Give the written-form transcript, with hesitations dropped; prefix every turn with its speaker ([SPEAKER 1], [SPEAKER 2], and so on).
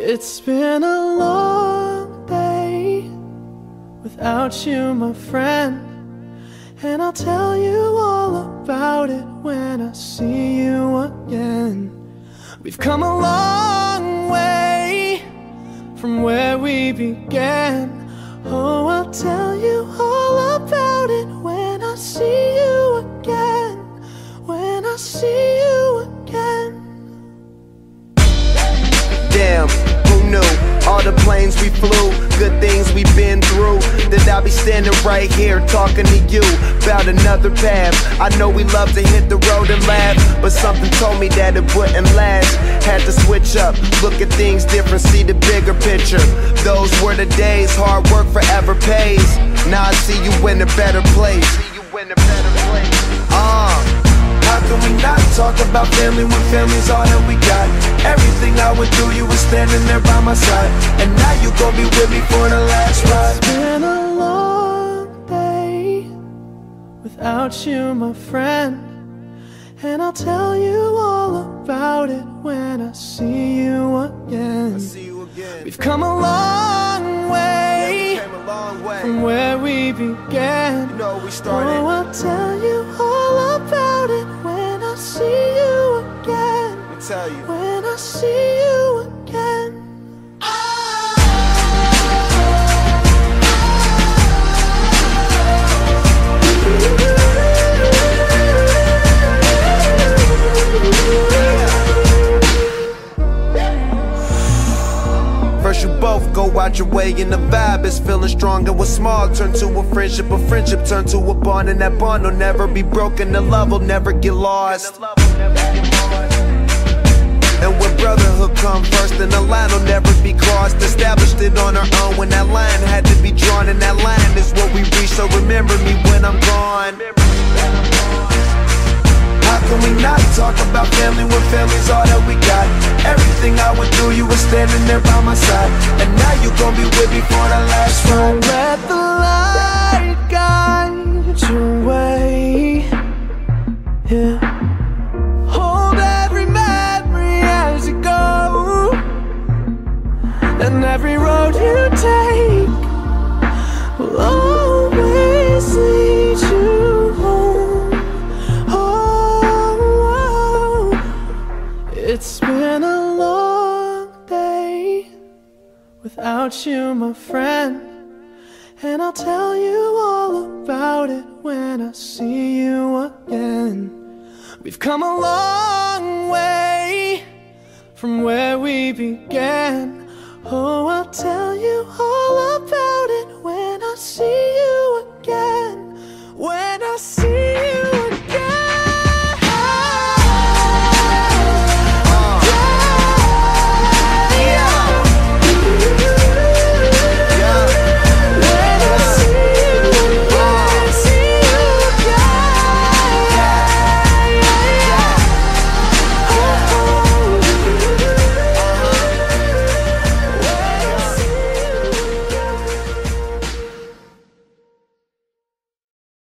[SPEAKER 1] It's been a long day without you, my friend, and I'll tell you all about it when I see you again. We've come a long way from where we began. Oh, I'll tell you all about it when I see you again. When I see you again.
[SPEAKER 2] Damn, who knew? All the planes we flew, good things we've been through, that I'll be standing right here talking to you about another path. I know we love to hit the road and laugh, but something told me that it wouldn't last. Had to switch up, look at things different, see the bigger picture. Those were the days, hard work forever pays. Now I see you in a better place. How can we not talk about family when family's all that we got? Everything I went through, you were standing there by my side, and now you gon' be with me for the last ride.
[SPEAKER 1] It's been a long day without you, my friend, and I'll tell you all about it when I see you again. We've come a long way from where we began.
[SPEAKER 2] You know we started.
[SPEAKER 1] Oh, I'll tell you all about it when I see you again.
[SPEAKER 2] Let me tell you.
[SPEAKER 1] When I see you again.
[SPEAKER 2] First you both go out your way and the vibe is feeling strong, and what's small turn to a friendship turn to a bond, and that bond will never be broken, the love will never get lost. And when brotherhood come first, then the line will never be crossed. Established it on our own when that line had to be drawn, and that line is what we reach, so remember me when I'm gone. How can we not talk about family when family's all that we got? Everything I went through, you were standing there by my side, and now you gon' be with me for the last ride.
[SPEAKER 1] Don't let the light guide your way. Yeah. Hold every memory as you go, and every road you take will always lead you home. Oh, it's been a long day without you, my friend, and I'll tell you all about it when I see you again. We've come a long way from where we began. Oh, I'll tell